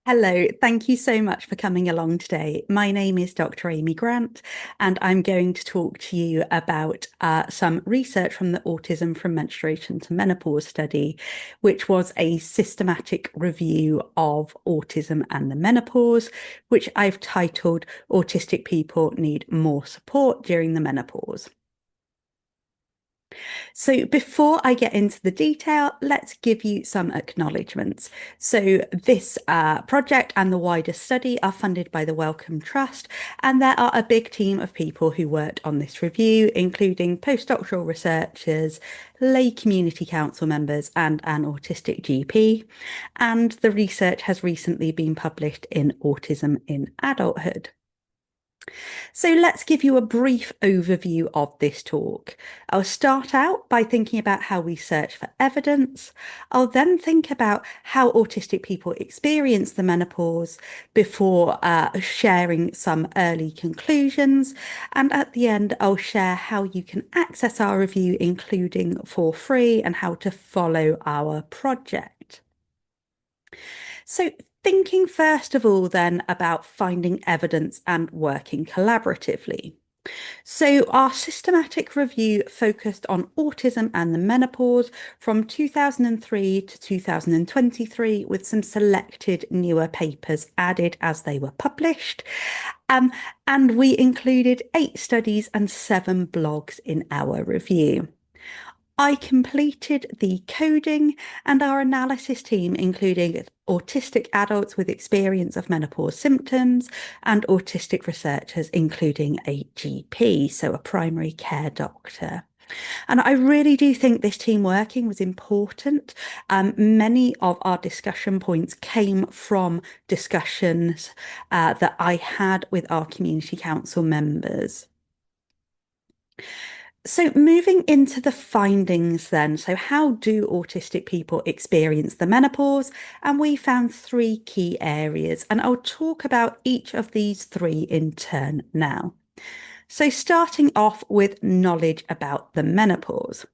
Hello, thank you so much for coming along today. My name is Dr. Aimee Grant, and I'm going to talk to you about some research from the Autism from Menstruation to Menopause study, which was a systematic review of autism and the menopause, which I've titled Autistic People Need More Support During the Menopause. So before I get into the detail, let's give you some acknowledgements. So this project and the wider study are funded by the Wellcome Trust, and there are a big team of people who worked on this review, including postdoctoral researchers, lay community council members, and an autistic GP. And the research has recently been published in Autism in Adulthood. So let's give you a brief overview of this talk. I'll start out by thinking about how we search for evidence. I'll then think about how autistic people experience the menopause before sharing some early conclusions. And at the end, I'll share how you can access our review, including for free, and how to follow our project. So, thinking first of all, then about finding evidence and working collaboratively. So, our systematic review focused on autism and the menopause from 2003 to 2023, with some selected newer papers added as they were published. Um, and we included 8 studies and 7 blogs in our review. I completed the coding, and our analysis team including autistic adults with experience of menopause symptoms and autistic researchers, including a GP, so a primary care doctor. And I really do think this team working was important. Many of our discussion points came from discussions that I had with our community council members. So, moving into the findings then. So, how do autistic people experience the menopause? And we found 3 key areas, and I'll talk about each of these 3 in turn now. So, starting off with knowledge about the menopause.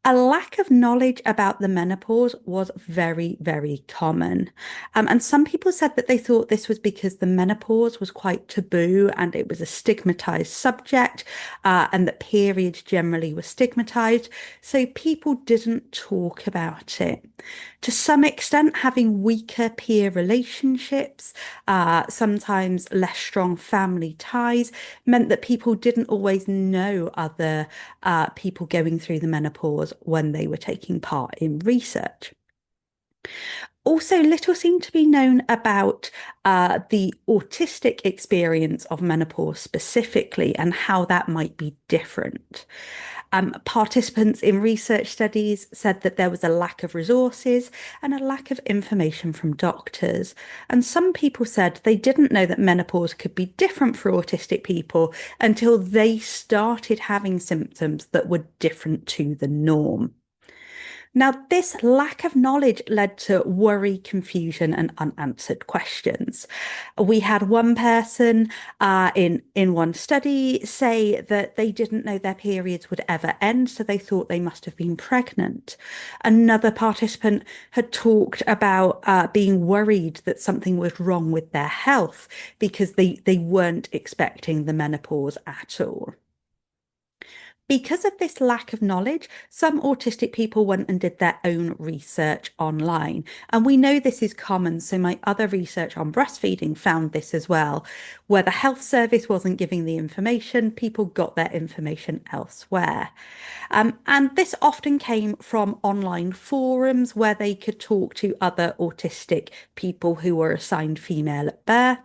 A lack of knowledge about the menopause was very, very common. And some people said that they thought this was because the menopause was quite taboo and it was a stigmatized subject, and that periods generally were stigmatized. So people didn't talk about it. To some extent, having weaker peer relationships, sometimes less strong family ties, meant that people didn't always know other people going through the menopause when they were taking part in research. Also, little seemed to be known about the autistic experience of menopause specifically and how that might be different. Participants in research studies said that there was a lack of resources and a lack of information from doctors. And some people said they didn't know that menopause could be different for autistic people until they started having symptoms that were different to the norm. Now, this lack of knowledge led to worry, confusion, and unanswered questions. We had one person in one study say that they didn't know their periods would ever end, so they thought they must have been pregnant. Another participant had talked about being worried that something was wrong with their health because they weren't expecting the menopause at all. Because of this lack of knowledge, some autistic people went and did their own research online. And we know this is common. So, my other research on breastfeeding found this as well, where the health service wasn't giving the information, people got their information elsewhere. And this often came from online forums where they could talk to other autistic people who were assigned female at birth.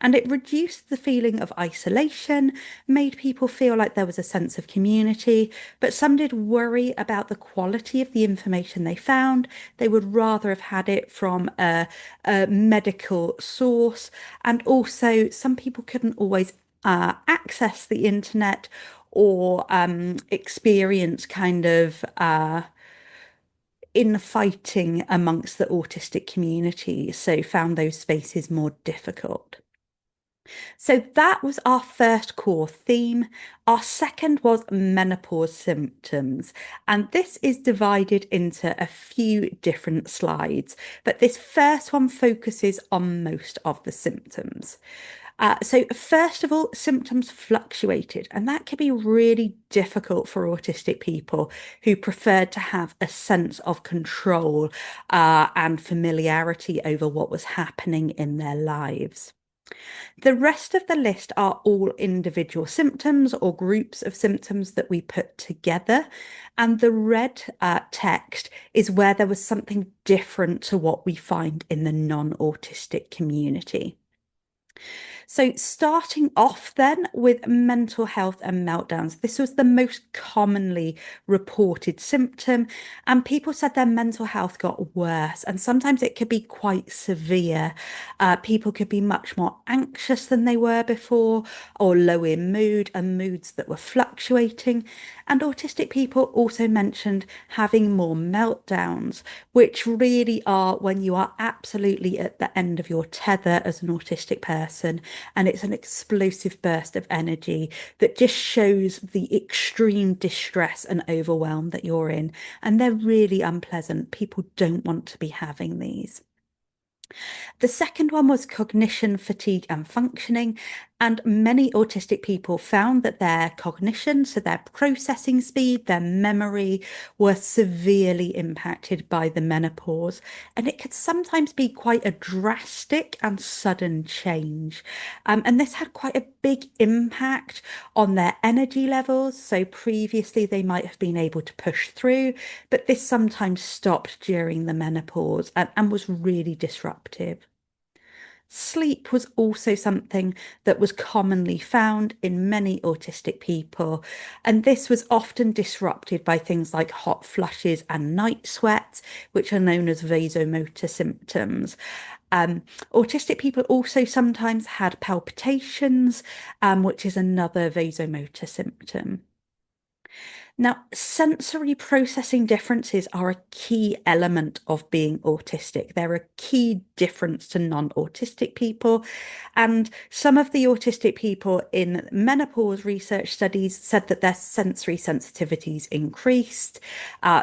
And it reduced the feeling of isolation, made people feel like there was a sense of community, but some did worry about the quality of the information they found. They would rather have had it from a medical source. And also, some people couldn't always access the internet or experience kind of infighting amongst the autistic community, so found those spaces more difficult. So that was our first core theme. Our second was menopause symptoms, and this is divided into a few different slides, but this first one focuses on most of the symptoms. So, first of all, symptoms fluctuated, and that can be really difficult for autistic people who preferred to have a sense of control and familiarity over what was happening in their lives. The rest of the list are all individual symptoms or groups of symptoms that we put together. And the red text is where there was something different to what we find in the non-autistic community. So, starting off then with mental health and meltdowns, this was the most commonly reported symptom, and people said their mental health got worse, and sometimes it could be quite severe. People could be much more anxious than they were before, or low in mood, and moods that were fluctuating. And autistic people also mentioned having more meltdowns, which really are when you are absolutely at the end of your tether as an autistic person, and it's an explosive burst of energy that just shows the extreme distress and overwhelm that you're in. And they're really unpleasant. People don't want to be having these. The second one was cognition, fatigue, and functioning. And many autistic people found that their cognition, so their processing speed, their memory, were severely impacted by the menopause. And it could sometimes be quite a drastic and sudden change. And this had quite a big impact on their energy levels. So previously they might have been able to push through, but this sometimes stopped during the menopause and was really disruptive. Sleep was also something that was commonly found in many autistic people, and this was often disrupted by things like hot flushes and night sweats, which are known as vasomotor symptoms. Autistic people also sometimes had palpitations, which is another vasomotor symptom. Now, sensory processing differences are a key element of being autistic. They're a key difference to non-autistic people. And some of the autistic people in menopause research studies said that their sensory sensitivities increased.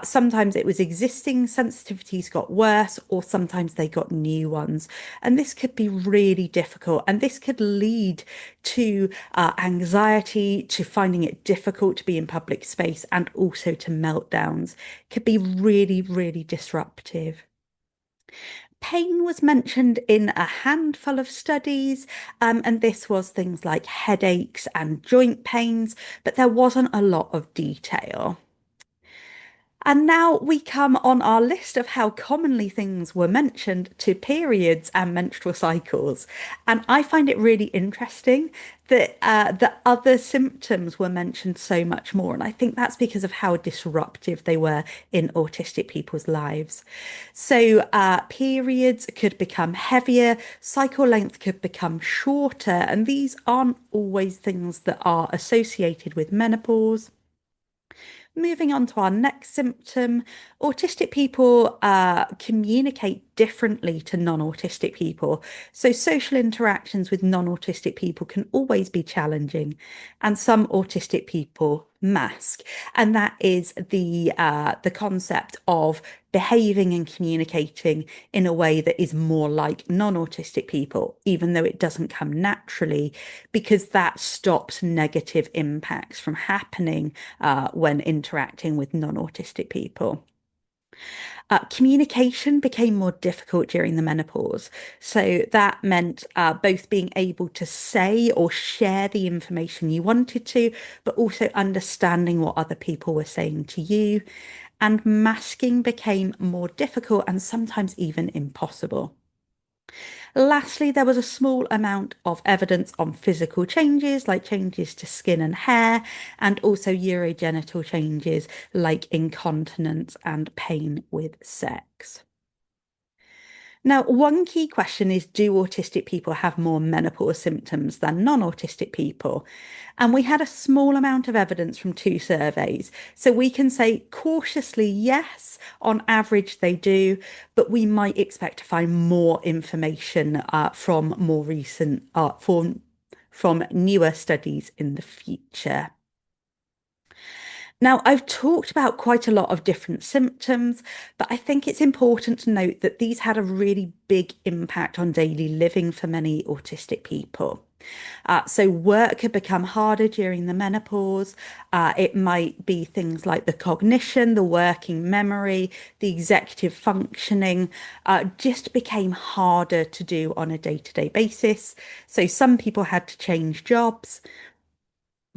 Sometimes it was existing sensitivities got worse, or sometimes they got new ones. And this could be really difficult. And this could lead to anxiety, to finding it difficult to be in public space, and also to meltdowns. Could be really, really disruptive. Pain was mentioned in a handful of studies, and this was things like headaches and joint pains, but there wasn't a lot of detail. And now we come on our list of how commonly things were mentioned to periods and menstrual cycles. And I find it really interesting that the other symptoms were mentioned so much more. And I think that's because of how disruptive they were in autistic people's lives. So periods could become heavier, cycle length could become shorter, and these aren't always things that are associated with menopause. Moving on to our next symptom, autistic people communicate differently to non-autistic people. So social interactions with non-autistic people can always be challenging, and some autistic people mask. And that is the concept of behaving and communicating in a way that is more like non-autistic people, even though it doesn't come naturally, because that stops negative impacts from happening when interacting with non-autistic people. Communication became more difficult during the menopause. So that meant both being able to say or share the information you wanted to, but also understanding what other people were saying to you. And masking became more difficult and sometimes even impossible. Lastly, there was a small amount of evidence on physical changes, like changes to skin and hair, and also urogenital changes like incontinence and pain with sex. Now, one key question is, do autistic people have more menopause symptoms than non-autistic people? And we had a small amount of evidence from two surveys. So we can say cautiously, yes, on average they do, but we might expect to find more information from more recent from newer studies in the future. Now, I've talked about quite a lot of different symptoms, but I think it's important to note that these had a really big impact on daily living for many autistic people. So work had become harder during the menopause. It might be things like the cognition, the working memory, the executive functioning, just became harder to do on a day-to-day basis. So some people had to change jobs.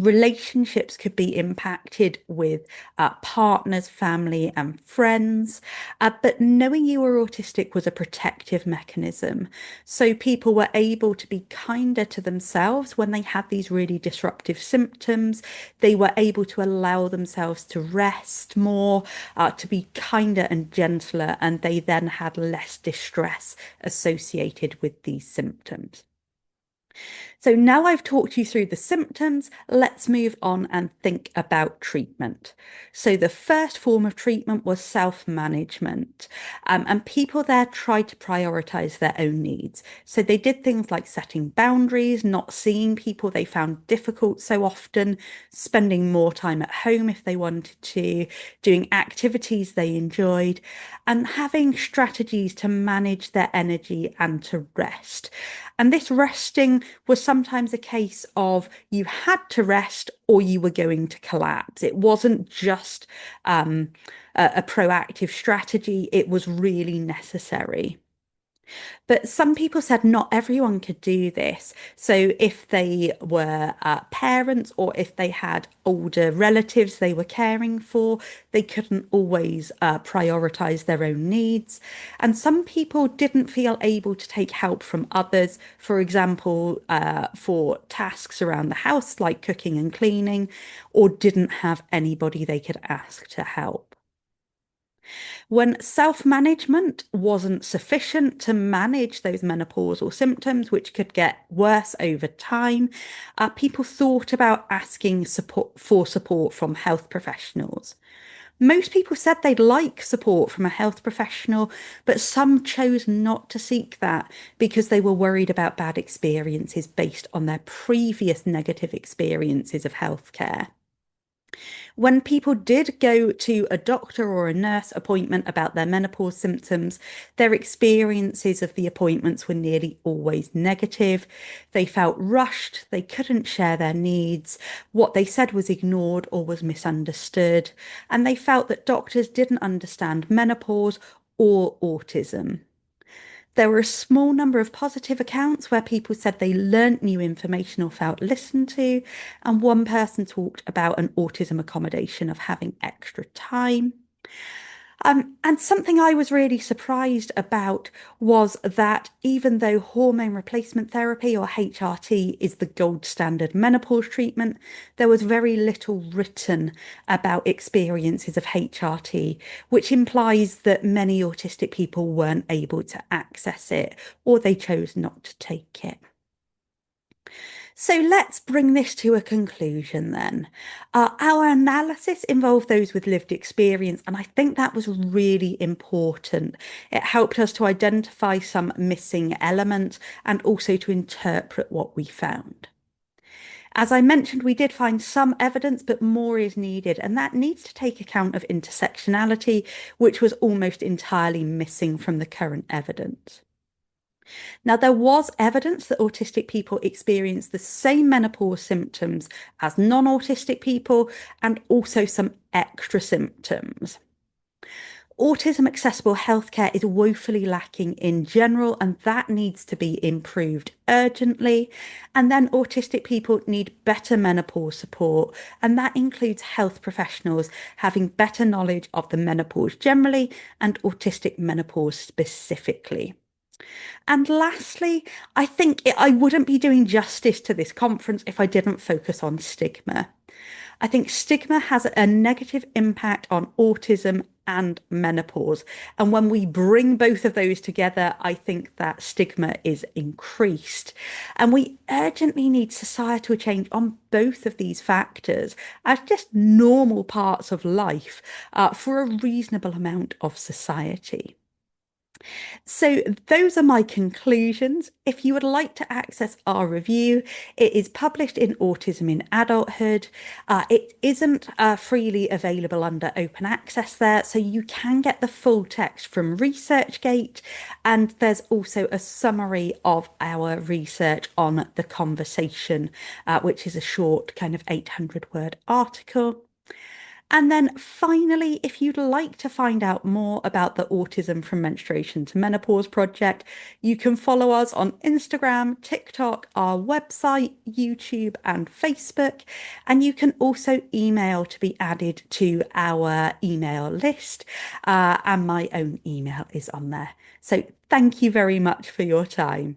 Relationships could be impacted with partners, family, and friends. But knowing you were autistic was a protective mechanism. So people were able to be kinder to themselves when they had these really disruptive symptoms. They were able to allow themselves to rest more, to be kinder and gentler, and they then had less distress associated with these symptoms. So now I've talked you through the symptoms, let's move on and think about treatment. So the first form of treatment was self-management, and people there tried to prioritize their own needs. So they did things like setting boundaries, not seeing people they found difficult so often, spending more time at home if they wanted to, doing activities they enjoyed, and having strategies to manage their energy and to rest. And this resting was sometimes a case of you had to rest or you were going to collapse. It wasn't just a proactive strategy, it was really necessary. But some people said not everyone could do this. So if they were parents or if they had older relatives they were caring for, they couldn't always prioritize their own needs. And some people didn't feel able to take help from others, for example, for tasks around the house like cooking and cleaning, or didn't have anybody they could ask to help. When self-management wasn't sufficient to manage those menopausal symptoms, which could get worse over time, people thought about asking support from health professionals. Most people said they'd like support from a health professional, but some chose not to seek that because they were worried about bad experiences based on their previous negative experiences of healthcare. When people did go to a doctor or a nurse appointment about their menopause symptoms, their experiences of the appointments were nearly always negative. They felt rushed, they couldn't share their needs, what they said was ignored or was misunderstood, and they felt that doctors didn't understand menopause or autism. There were a small number of positive accounts where people said they learnt new information or felt listened to, and one person talked about an autism accommodation of having extra time. And something I was really surprised about was that even though hormone replacement therapy or HRT is the gold standard menopause treatment, there was very little written about experiences of HRT, which implies that many autistic people weren't able to access it or they chose not to take it. So let's bring this to a conclusion then. Our analysis involved those with lived experience, and I think that was really important. It helped us to identify some missing elements and also to interpret what we found. As I mentioned, we did find some evidence, but more is needed, and that needs to take account of intersectionality, which was almost entirely missing from the current evidence. Now, there was evidence that autistic people experience the same menopause symptoms as non-autistic people and also some extra symptoms. Autism accessible healthcare is woefully lacking in general, and that needs to be improved urgently. And then autistic people need better menopause support, and that includes health professionals having better knowledge of the menopause generally and autistic menopause specifically. And lastly, I think I wouldn't be doing justice to this conference if I didn't focus on stigma. I think stigma has a negative impact on autism and menopause. And when we bring both of those together, I think that stigma is increased. And we urgently need societal change on both of these factors as just normal parts of life for a reasonable amount of society. So, those are my conclusions. If you would like to access our review, it is published in Autism in Adulthood. It isn't freely available under open access there, so you can get the full text from ResearchGate. And there's also a summary of our research on the conversation, which is a short kind of 800-word article. And then finally, if you'd like to find out more about the Autism from Menstruation to Menopause project, you can follow us on Instagram, TikTok, our website, YouTube, and Facebook. And you can also email to be added to our email list. And my own email is on there. So thank you very much for your time.